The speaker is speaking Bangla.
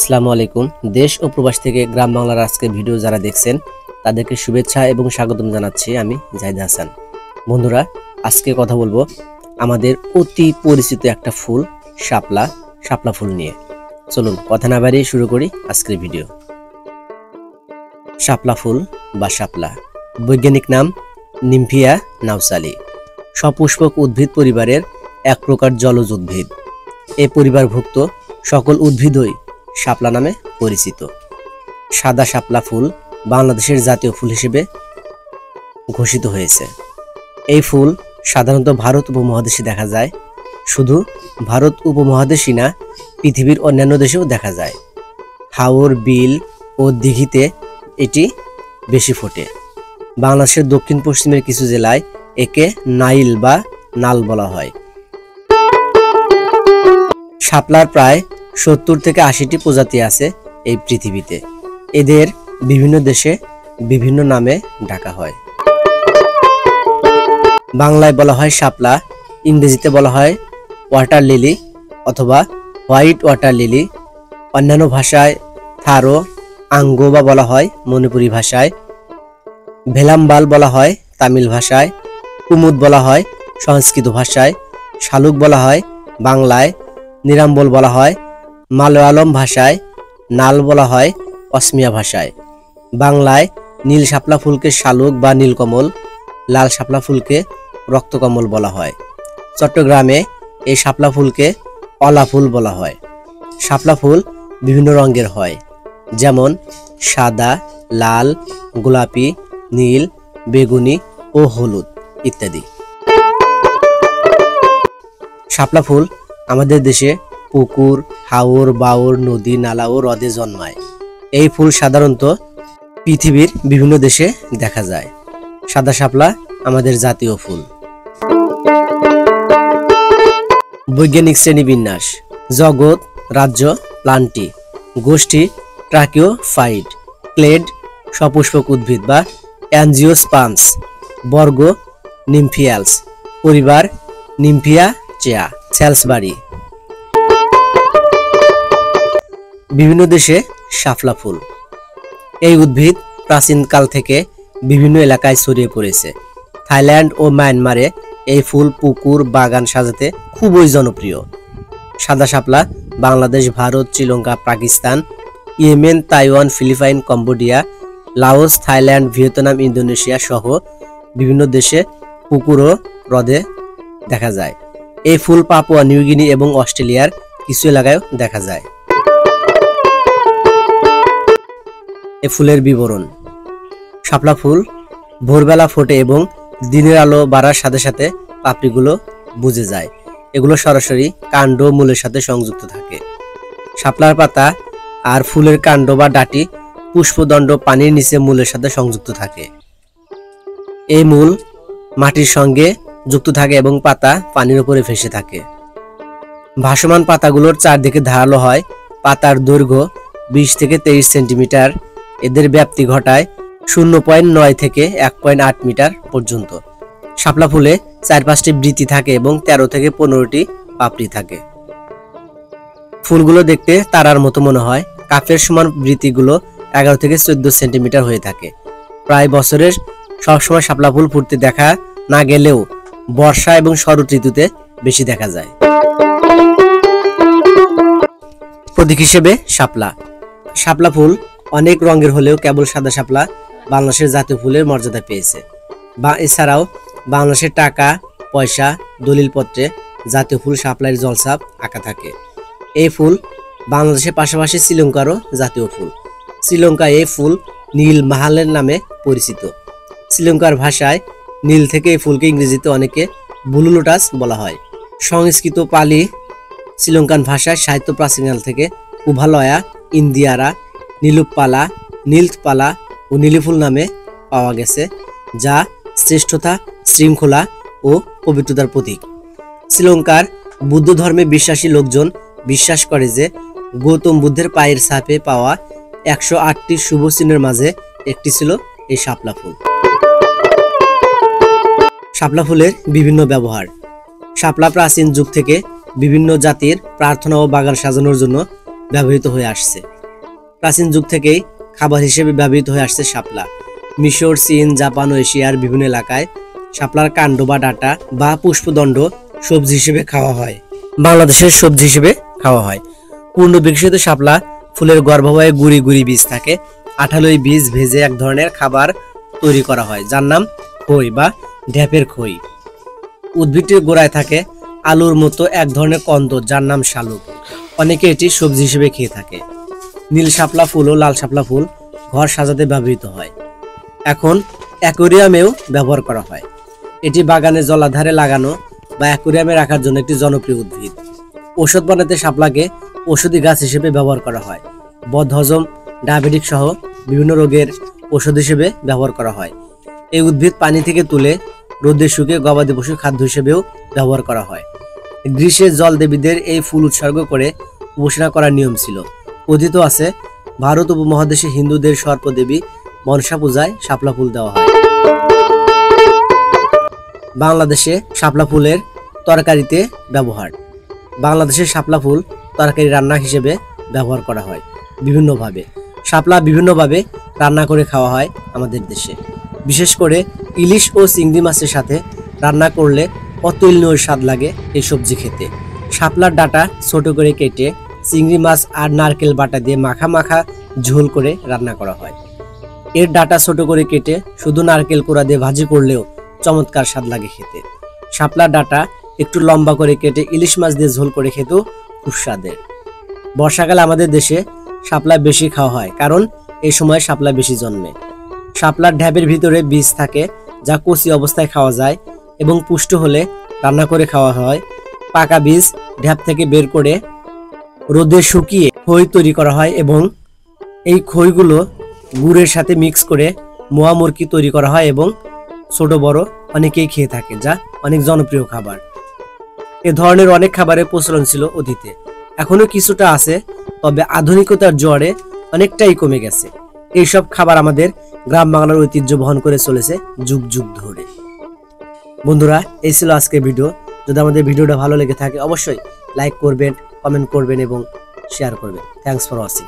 আসসালামু আলাইকুম। দেশ ও প্রবাস থেকে গ্রাম বাংলার আজকের ভিডিও যারা দেখছেন তাদেরকে শুভেচ্ছা এবং স্বাগতম জানাচ্ছি আমি জাহিদ হাসান। বন্ধুরা, আজকে কথা বলবো আমাদের অতি পরিচিত একটা ফুল শাপলা ফুল নিয়ে। চলুন কথা না বাড়িয়ে শুরু করি আজকের ভিডিও। শাপলা ফুল বা শাপলা, বৈজ্ঞানিক নাম নিম্ফিয়া নাউসালি, সপুষ্পক উদ্ভিদ পরিবারের এক প্রকার জলজ উদ্ভিদ। এই পরিবারভুক্ত সকল উদ্ভিদই শাপলা নামে পরিচিত। সাদা শাপলা ফুল বাংলাদেশের জাতীয় ফুল হিসেবে ঘোষিত হয়েছে। এই ফুল সাধারণত ভারত উপমহাদেশে দেখা যায়। শুধু ভারত উপমহাদেশই না, পৃথিবীর অন্যান্য দেশেও দেখা যায়। হাওর, বিল ও দিঘিতে এটি বেশি ফোটে। বাংলাদেশের দক্ষিণ পশ্চিমের কিছু জেলায় একে নাইল বা নাল বলা হয়। শাপলার প্রায় 70 থেকে 80টি প্রজাতি আছে এই পৃথিবীতে। এদের বিভিন্ন দেশে বিভিন্ন নামে ডাকা হয়। বাংলায় বলা হয় শাপলা, ইংরেজিতে বলা হয় ওয়াটার লিলি অথবা হোয়াইট ওয়াটার লিলি। অন্যান্য ভাষায় থারো, আঙ্গোবা বলা হয় মণিপুরী ভাষায়, ভেলাম্বাল বলা হয় তামিল ভাষায়, কুমুদ বলা হয় সংস্কৃত ভাষায়, শালুক বলা হয় বাংলায়, নিরাম্বল বলা হয় মালয়ালম ভাষায়, নাল বলা হয় অসমিয়া ভাষায়। বাংলায় নীল শাপলা ফুলকে শালুক বা নীলকমল, লাল শাপলা ফুলকে রক্তকমল বলা হয়। চট্টগ্রামে এই শাপলা ফুলকে অলা ফুল বলা হয়। শাপলা ফুল বিভিন্ন রঙের হয়, যেমন সাদা, লাল, গোলাপি, নীল, বেগুনি ও হলুদ ইত্যাদি। শাপলা ফুল আমাদের দেশে পুকুর, হাওর, বাওর, নদী, নালা ও হ্রদে জন্মায়। এই ফুল সাধারণত পৃথিবীর বিভিন্ন দেশে দেখা যায়। সাদা শাপলা আমাদের জাতীয় ফুল। বৈজ্ঞানিক শ্রেণীবিন্যাস: জগৎ, রাজ্য প্লান্টি, গোষ্ঠী ট্রাকিওফাইট, ক্লেড সপুষ্পক উদ্ভিদ বা অ্যাঞ্জিওস্পার্মস, বর্গ নিম্ফিয়ালস, পরিবার নিম্ফিয়াচেয়া, স্যালসবারি। বিভিন্ন দেশে শাপলা ফুল। এই উদ্ভিদ প্রাচীনকাল থেকে বিভিন্ন এলাকায় ছড়িয়ে পড়েছে। থাইল্যান্ড ও মায়ানমারে এই ফুল পুকুর, বাগান সাজাতে খুবই জনপ্রিয়। সাদা শাপলা Bangladesh, Bharat, Sri Lanka, Pakistan, Yemen, Taiwan, Philippines, Cambodia, Laos, Thailand, Vietnam, Indonesia সহ বিভিন্ন দেশে পুকুর ও হ্রদে দেখা যায়। এই ফুল পাপুয়া নিউগিনি এবং অস্ট্রেলিয়ার কিছু এলাকায় দেখা যায়। এ ফুলের বিবরণ: শাপলা ফুল ভোরবেলা ফোটে এবং দিনের আলো বাড়ার সাথে সাথে পাপড়িগুলো বুজে যায়। এগুলো সরাসরি কাণ্ড মূলের সাথে সংযুক্ত থাকে। শাপলার পাতা আর ফুলের কাণ্ড বা ডাঁটি পুষ্পদণ্ড পানির নিচে মূলের সাথে সংযুক্ত থাকে। এই মূল মাটির সঙ্গে যুক্ত থাকে এবং পাতা পানির উপরে ভেসে থাকে। ভাসমান পাতাগুলোর চারদিকে ধারালো হয়। পাতার দৈর্ঘ্য 20 থেকে 23 সেন্টিমিটার। এদের ব্যাপ্তি ঘটায় 0.9 থেকে 1.8 মিটার পর্যন্ত। শাপলা ফুলে 4-5টি বৃতি থাকে এবং 13 থেকে 15টি পাপড়ি থাকে। ফুলগুলো দেখতে তারার মতো মনে হয়। কাপের সমান বৃতিগুলো 11 থেকে 14 সেন্টিমিটার হয়ে থাকে। প্রায় বছরের সবসময় শাপলা ফুল ফুটতে দেখা না গেলেও বর্ষা এবং শরৎ ঋতুতে বেশি দেখা যায়। প্রতীক হিসেবে শাপলা ফুল অনেক রঙের হলেও কেবল সাদা শাপলা বাংলাদেশের জাতীয় ফুলের মর্যাদা পেয়েছে। বা এছাড়াও বাংলাদেশের টাকা, পয়সা, দলিলপত্রে জাতীয় ফুল শাপলার জলছাপ আঁকা থাকে। এই ফুল বাংলাদেশের পাশাপাশি শ্রীলঙ্কারও জাতীয় ফুল। শ্রীলঙ্কায় এই ফুল নীল মাহালের নামে পরিচিত। শ্রীলঙ্কার ভাষায় নীল থেকে এই ফুলকে ইংরেজিতে অনেকে ব্লু লোটাস বলা হয়। সংস্কৃত, পালি, শ্রীলঙ্কান ভাষায় সাহিত্য প্রাচীনকাল থেকে উভালয়া, ইন্দিয়ারা, নীলুপালা, নীলপালা ও নীলিফুল নামে পাওয়া গেছে, যা শ্রেষ্ঠতা, শৃঙ্খলা ও পবিত্রতার প্রতীক। শ্রীলঙ্কার বুদ্ধ ধর্মে বিশ্বাসী লোকজন বিশ্বাস করে যে গৌতম বুদ্ধের পায়ের ছাপে পাওয়া 108টি শুভ চিহ্নের মাঝে একটি ছিল এই শাপলা ফুল। শাপলা ফুলের বিভিন্ন ব্যবহার: শাপলা প্রাচীন যুগ থেকে বিভিন্ন জাতির প্রার্থনা ও বাগান সাজানোর জন্য ব্যবহৃত হয়ে আসছে। প্রাচীন যুগ থেকেই খাবার হিসেবে ব্যবহৃত হয়ে আসছে শাপলা। মিশর, চীন, জাপান ও এশিয়ার বিভিন্ন এলাকায় শাপলার কাণ্ড বা ডাঁটা বা পুষ্পদণ্ড সবজি হিসেবে খাওয়া হয়। বাংলাদেশের সবজি হিসেবে খাওয়া হয়। পূর্ণ বিকশিত শাপলা ফুলের গর্ভবয়ে গুড়ি গুড়ি বীজ থাকে। আঠালো এই বীজ ভেজে এক ধরনের খাবার তৈরি করা হয়, যার নাম খই বা ঢ্যাপের খই। উদ্ভিদটির গোড়ায় থাকে আলুর মতো এক ধরনের কন্দ, যার নাম শালুক। অনেকে এটি সবজি হিসেবে খেয়ে থাকে। নীল শাপলা ফুল ও লাল শাপলা ফুল ঘর সাজাতে ব্যবহৃত হয়। এখন অ্যাকোয়ারিয়ামেও ব্যবহার করা হয়। এটি বাগানে জলাধারে লাগানো বা অ্যাকোয়ারিয়ামে রাখার জন্য একটি জনপ্রিয় উদ্ভিদ। ঔষধ বানাতে শাপলাকে ঔষধি গাছ হিসেবে ব্যবহার করা হয়। বদহজম, ডায়াবেটিক সহ বিভিন্ন রোগের ঔষধ হিসেবে ব্যবহার করা হয়। এই উদ্ভিদ পানি থেকে তুলে রোদে শুকিয়ে গবাদি পশুর খাদ্য হিসেবেও ব্যবহার করা হয়। গ্রীষ্মে জল দেবীদের এই ফুল উৎসর্গ করে উপাসনা করার নিয়ম ছিল। কথিত আছে, ভারত উপমহাদেশে হিন্দুদের সর্পদেবী মনসা পূজায় শাপলা ফুল দেওয়া হয়। বাংলাদেশে শাপলা ফুলের তরকারিতে ব্যবহার। বাংলাদেশে শাপলা ফুল তরকারি রান্না হিসেবে ব্যবহার করা হয় বিভিন্নভাবে। শাপলা বিভিন্নভাবে রান্না করে খাওয়া হয় আমাদের দেশে। বিশেষ করে ইলিশ ও চিংড়ি মাছের সাথে রান্না করলে অতুলনীয় স্বাদ লাগে এই সবজি খেতে। শাপলার ডাঁটা ছোট করে কেটে চিংড়ি মাছ আর নারকেল বাটা দিয়ে মাখা মাখা ঝোল করে রান্না করা হয়। এর ডাঁটা ছোট করে কেটে শুধু নারকেল কোড়া দিয়ে ভাজি করলেও চমৎকার স্বাদ লাগে খেতে। শাপলার ডাঁটা একটু লম্বা করে কেটে ইলিশ মাছ দিয়ে ঝোল করে খেতেও খুব স্বাদের। বর্ষাকালে আমাদের দেশে শাপলা বেশি খাওয়া হয়, কারণ এই সময় শাপলা বেশি জন্মে। শাপলার ঢ্যাপের ভিতরে বীজ থাকে, যা কচি অবস্থায় খাওয়া যায় এবং পুষ্ট হলে রান্না করে খাওয়া হয়। পাকা বীজ ঢ্যাপ থেকে বের করে রোদে শুকিয়ে খই তৈরি করা হয় এবং এই খইগুলো গুড়ের সাথে মিক্স করে মোয়া মুরকি তৈরি করা হয় এবং ছোট বড় অনেকেই খেয়ে থাকে, যা অনেক জনপ্রিয় খাবার। এ ধরনের অনেক খাবারের প্রচলন ছিল অতীতে, এখনো কিছুটা আছে, তবে আধুনিকতার জোয়ারে অনেকটাই কমে গেছে। এইসব খাবার আমাদের গ্রাম বাংলার ঐতিহ্য বহন করে চলেছে যুগ যুগ ধরে। বন্ধুরা, এই ছিল আজকের ভিডিও। যদি আমাদের ভিডিওটা ভালো লেগে থাকে অবশ্যই লাইক করবেন, কমেন্ট করবেন এবং শেয়ার করবেন। Thanks for watching.